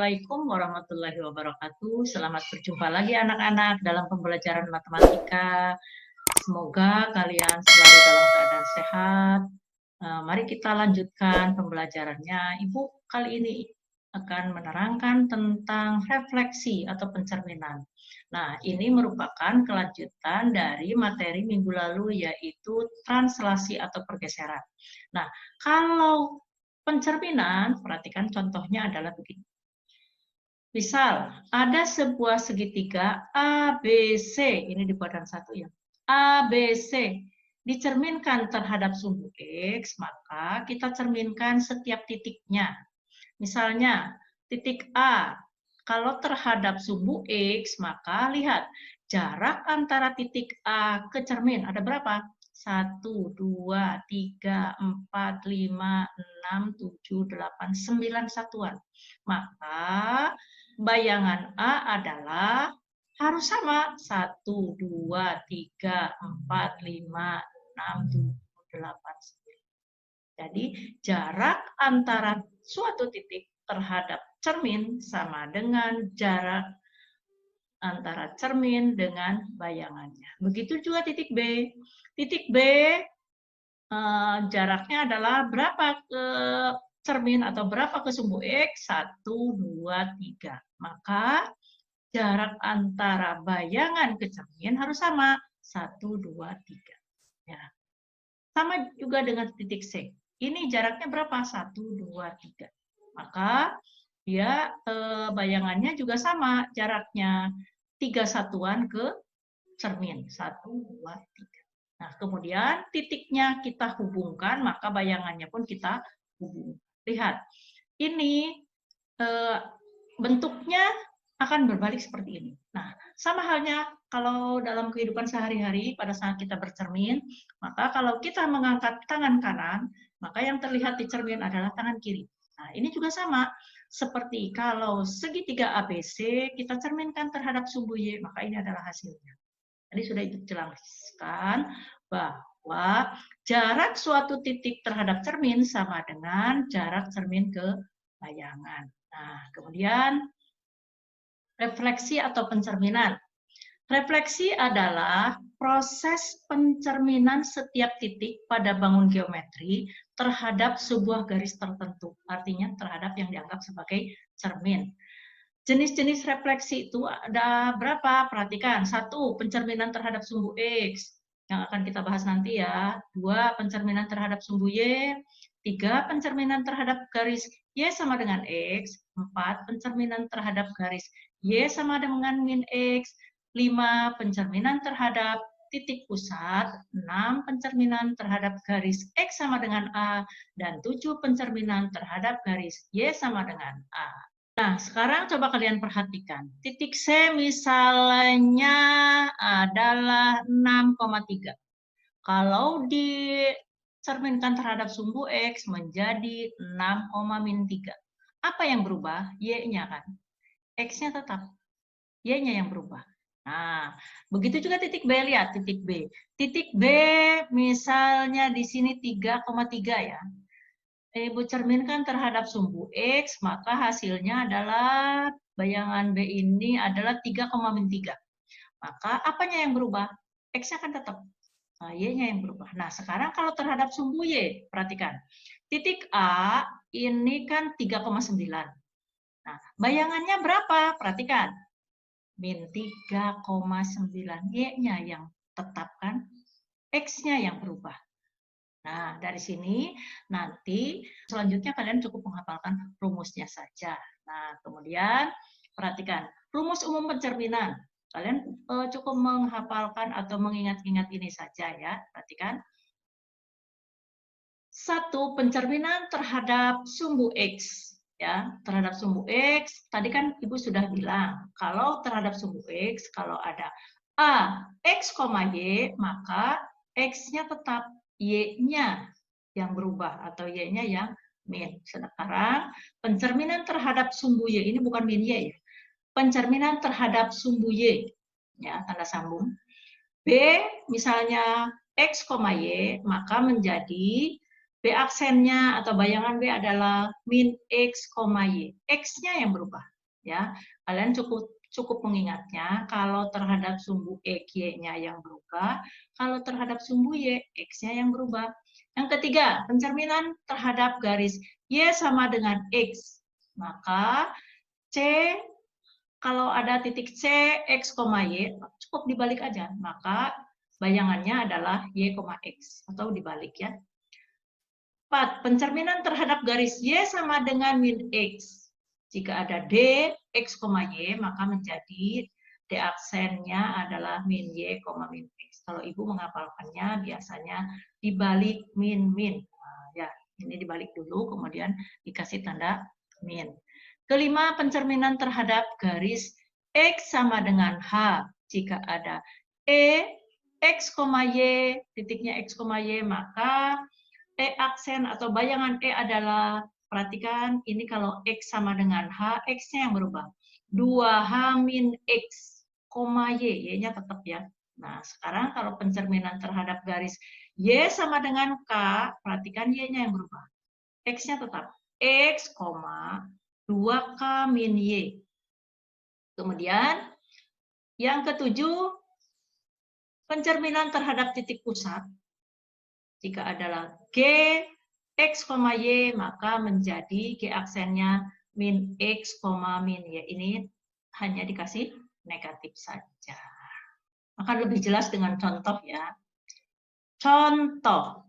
Assalamualaikum warahmatullahi wabarakatuh. Selamat berjumpa lagi anak-anak dalam pembelajaran matematika. Semoga kalian selalu dalam keadaan sehat. Mari kita lanjutkan pembelajarannya. Ibu kali ini akan menerangkan tentang refleksi atau pencerminan. Nah, ini merupakan kelanjutan dari materi minggu lalu, yaitu translasi atau pergeseran. Nah, kalau pencerminan, perhatikan contohnya adalah begini. Misal, ada sebuah segitiga ABC, ini dibuat dalam satu ya. ABC dicerminkan terhadap sumbu X, maka kita cerminkan setiap titiknya. Misalnya, titik A, kalau terhadap sumbu X, maka lihat, jarak antara titik A ke cermin ada berapa? 1, 2, 3, 4, 5, 6, 7, 8, 9 satuan. Maka bayangan A adalah harus sama. 1, 2, 3, 4, 5, 6, 7, 8, 9. Jadi jarak antara suatu titik terhadap cermin sama dengan jarak antara cermin dengan bayangannya. Begitu juga titik B. Titik B jaraknya adalah berapa ke cermin atau berapa ke sumbu X? 1, 2, 3. Maka jarak antara bayangan ke cermin harus sama. 1, 2, 3. Ya. Sama juga dengan titik C. Ini jaraknya berapa? 1, 2, 3. Maka dia bayangannya juga sama jaraknya. 3 satuan ke cermin. 1, 2, 3. Nah, kemudian titiknya kita hubungkan, maka bayangannya pun kita hubungkan. Lihat, ini bentuknya akan berbalik seperti ini. Nah, sama halnya kalau dalam kehidupan sehari-hari pada saat kita bercermin, maka kalau kita mengangkat tangan kanan, maka yang terlihat di cermin adalah tangan kiri. Nah, ini juga sama. Seperti kalau segitiga ABC kita cerminkan terhadap sumbu Y, maka ini adalah hasilnya. Tadi sudah dijelaskan bahwa jarak suatu titik terhadap cermin sama dengan jarak cermin ke bayangan. Nah, kemudian refleksi atau pencerminan. Refleksi adalah proses pencerminan setiap titik pada bangun geometri terhadap sebuah garis tertentu. Artinya terhadap yang dianggap sebagai cermin. Jenis-jenis refleksi itu ada berapa? Perhatikan. 1, pencerminan terhadap sumbu X, yang akan kita bahas nanti ya. 2, pencerminan terhadap sumbu Y. 3, pencerminan terhadap garis Y sama dengan X. 4, pencerminan terhadap garis Y sama dengan min X. 5, pencerminan terhadap titik pusat. 6, pencerminan terhadap garis X sama dengan A. Dan 7, pencerminan terhadap garis Y sama dengan A. Nah, sekarang coba kalian perhatikan. Titik C misalnya adalah 6,3. Kalau dicerminkan terhadap sumbu X menjadi 6,-3. Apa yang berubah? Y-nya kan. X-nya tetap. Y-nya yang berubah. Nah, begitu juga titik B, lihat titik B. Titik B misalnya di sini 3,3 ya. Ibu cerminkan terhadap sumbu X, maka hasilnya adalah bayangan B ini adalah 3,3. Maka apanya yang berubah? X-nya kan tetap. Nah, Y-nya yang berubah. Nah, sekarang kalau terhadap sumbu Y, perhatikan. Titik A ini kan 3,9. Nah, bayangannya berapa? Perhatikan. Min 3,9. Y-nya yang tetap kan? X-nya yang berubah. Nah, dari sini nanti selanjutnya kalian cukup menghafalkan rumusnya saja. Nah, kemudian perhatikan rumus umum pencerminan. Kalian cukup menghafalkan atau mengingat-ingat ini saja ya. Perhatikan. 1, pencerminan terhadap sumbu X. Ya, terhadap sumbu X, tadi kan Ibu sudah bilang, kalau terhadap sumbu X, kalau ada A, X, Y, maka X-nya tetap, Y-nya yang berubah atau Y-nya yang min. Sekarang pencerminan terhadap sumbu Y ini bukan min Y ya. Pencerminan terhadap sumbu Y ya, tanda sambung. B misalnya X, Y, maka menjadi B aksennya atau bayangan B adalah min X, Y. X-nya yang berubah. ya. Kalian cukup mengingatnya kalau terhadap sumbu X, Y-nya yang berubah, kalau terhadap sumbu Y, X-nya yang berubah. Yang ketiga, pencerminan terhadap garis Y sama dengan X. Maka C, kalau ada titik C, X, Y, cukup dibalik aja. Maka bayangannya adalah Y, X. Atau dibalik ya. 4. Pencerminan terhadap garis Y sama dengan min X. Jika ada D, X, Y, maka menjadi D aksennya adalah min Y, min X. Kalau Ibu menghafalkannya biasanya dibalik min. Nah, ya, ini dibalik dulu, kemudian dikasih tanda min. Kelima, pencerminan terhadap garis X sama dengan H. Jika ada E, X, Y, titiknya X, Y, maka E aksen atau bayangan E adalah, perhatikan ini kalau X sama dengan H, X-nya yang berubah. 2H min X, Y, Y-nya tetap ya. Nah, sekarang kalau pencerminan terhadap garis Y sama dengan K, perhatikan Y-nya yang berubah. X-nya tetap. X, 2K min Y. Kemudian, yang ketujuh, pencerminan terhadap titik pusat. Jika adalah G, X, Y, maka menjadi G aksennya min X, min Y. Ini hanya dikasih negatif saja. Akan lebih jelas dengan contoh ya. Contoh.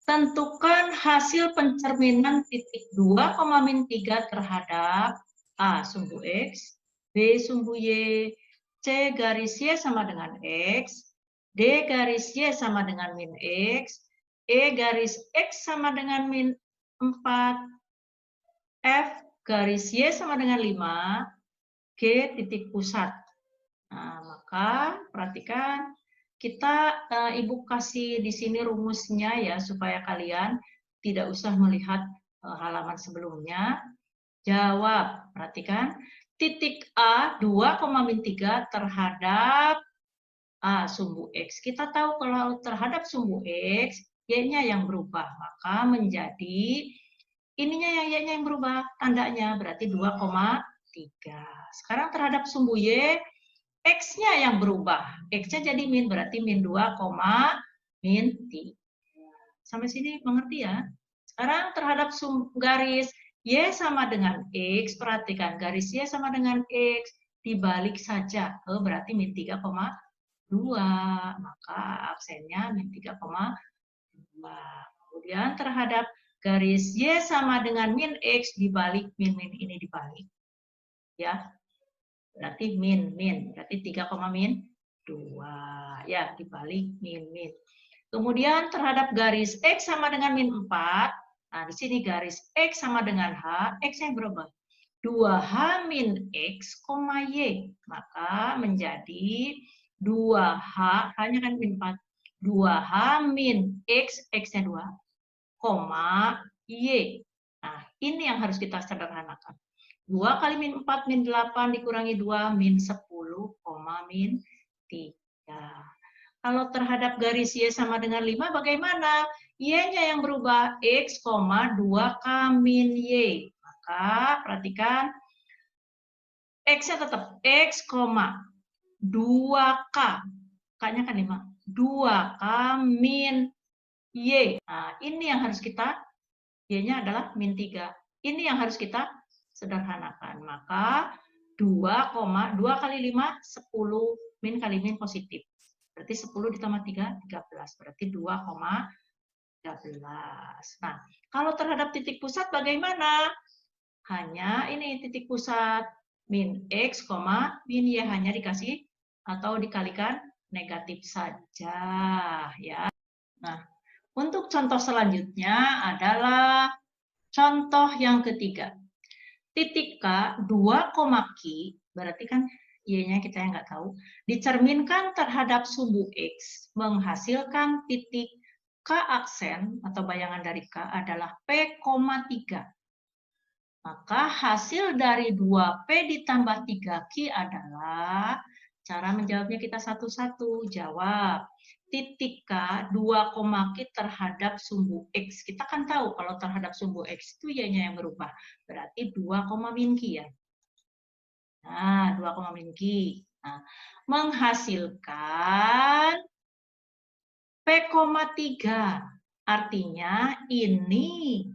Tentukan hasil pencerminan titik 2, min 3 terhadap A sumbu X, B sumbu Y, C garis Y sama dengan X, D garis Y sama dengan min X, E garis X sama dengan min 4, F garis Y sama dengan 5, G titik pusat. Nah, maka perhatikan, Ibu kasih di sini rumusnya ya, supaya kalian tidak usah melihat halaman sebelumnya. Jawab, perhatikan, titik A 2,3 terhadap A sumbu X. Kita tahu kalau terhadap sumbu X, Y-nya yang berubah. Maka menjadi, ininya yang Y-nya yang berubah, tandanya berarti 2,3. Sekarang terhadap sumbu Y, X-nya yang berubah. X-nya jadi min, berarti min 2, min 3. Sampai sini mengerti ya? Sekarang terhadap garis Y sama dengan X, perhatikan garis Y sama dengan X, dibalik saja. Berarti min 3,2. Maka aksennya min 3,2. Kemudian terhadap garis Y sama dengan min X, dibalik min ini dibalik. Ya, berarti min, berarti 3, min 2. Ya, dibalik min. Kemudian terhadap garis X sama dengan min 4, nah di sini garis X sama dengan H, X-nya berubah. 2H min X, Y. Maka menjadi 2H, hanya kan min 4. 2H min X, X-nya 2, Y. Nah, ini yang harus kita sederhanakan. 2 kali min 4, min 8, dikurangi 2, min 10, min 3. Kalau terhadap garis Y sama dengan 5, bagaimana? Y-nya yang berubah, X, 2K min Y. Maka, perhatikan, X-nya tetap X, 2K. K-nya kan 5. 2K min Y. Nah, ini yang harus kita, Y-nya adalah min 3. Ini yang harus kita sederhanakan. Maka 2 kali 5, 10, min kali min positif. Berarti 10 ditambah 3, 13. Berarti 2,13. Nah, kalau terhadap titik pusat bagaimana? Hanya ini titik pusat. Min X, min Y, hanya dikasih atau dikalikan negatif saja. Ya. Nah, untuk contoh selanjutnya adalah contoh yang ketiga. Titik K, 2, Q, berarti kan Y-nya kita yang nggak tahu, dicerminkan terhadap sumbu X, menghasilkan titik K aksen atau bayangan dari K adalah P, 3. Maka hasil dari 2P ditambah 3Q adalah Cara menjawabnya kita satu-satu. Jawab. Titik K, 2 koma Q terhadap sumbu X. Kita kan tahu kalau terhadap sumbu X itu Y-nya yang berubah. Berarti 2 koma min Q ya. Nah, 2 koma min Q. Nah, menghasilkan P,3. Artinya ini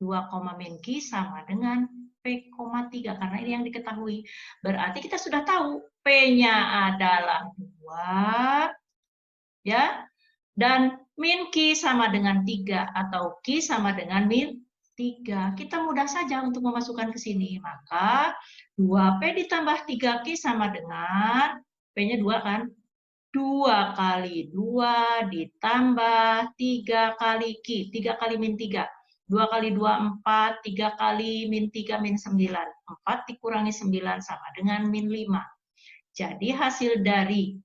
2 koma min Q sama dengan P,3 karena ini yang diketahui. Berarti kita sudah tahu P-nya adalah 2 ya. Dan min Q sama dengan 3 atau Q sama dengan min 3. Kita mudah saja untuk memasukkan ke sini. Maka 2P ditambah 3Q sama dengan P-nya 2 kan? 2 kali 2 ditambah 3 kali Q. 3 kali min 3. 2 kali 2, 4. 3 kali min 3, min 9. 4 dikurangi 9 sama dengan min 5. Jadi hasil dari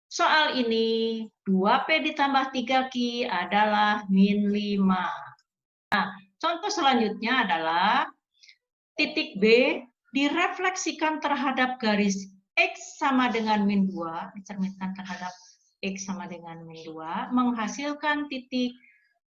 soal ini 2P ditambah 3Q adalah min 5. Nah, contoh selanjutnya adalah titik B direfleksikan terhadap garis X sama dengan min 2, dicerminkan terhadap X sama dengan min 2, menghasilkan titik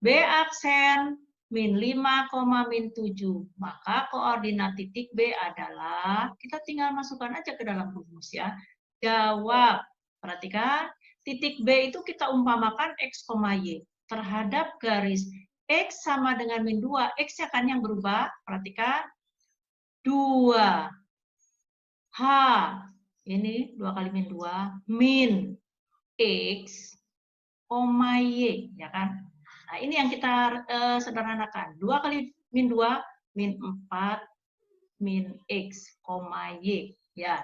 B aksen min 5, min 7. Maka koordinat titik B adalah, kita tinggal masukkan aja ke dalam rumus ya. Jawab. Perhatikan, titik B itu kita umpamakan X, Y. Terhadap garis X sama dengan min 2, X-nya kan yang berubah. Perhatikan, 2. H, ini 2 kali min 2, min X, Y, ya kan? Nah, ini yang kita sederhanakan. 2 kali min 2, min 4, min X, Y. Ya.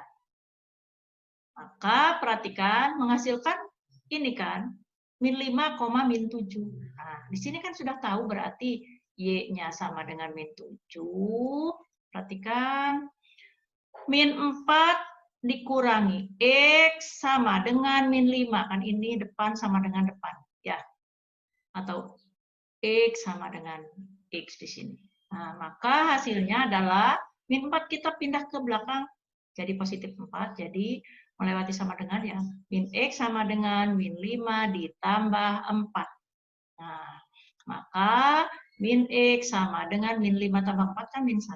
Maka perhatikan, menghasilkan ini kan, min 5, min 7. Nah, di sini kan sudah tahu berarti Y-nya sama dengan min 7. Perhatikan, min 4 dikurangi X sama dengan min 5. Kan ini depan sama dengan depan. Ya. Atau X sama dengan X di sini. Nah, maka hasilnya adalah min 4 kita pindah ke belakang jadi positif 4. Jadi melewati sama dengan ya. Min X sama dengan min 5 ditambah 4. Nah, maka min X sama dengan min 5 tambah 4 kan min 1.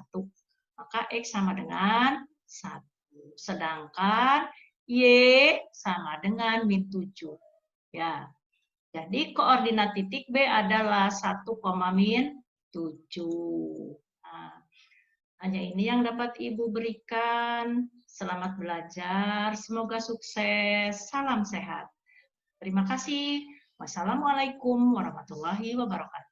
Maka X sama dengan 1. Sedangkan Y sama dengan min 7. Ya. Jadi koordinat titik B adalah 1, min 7. Nah, hanya ini yang dapat Ibu berikan. Selamat belajar, semoga sukses. Salam sehat. Terima kasih. Wassalamualaikum warahmatullahi wabarakatuh.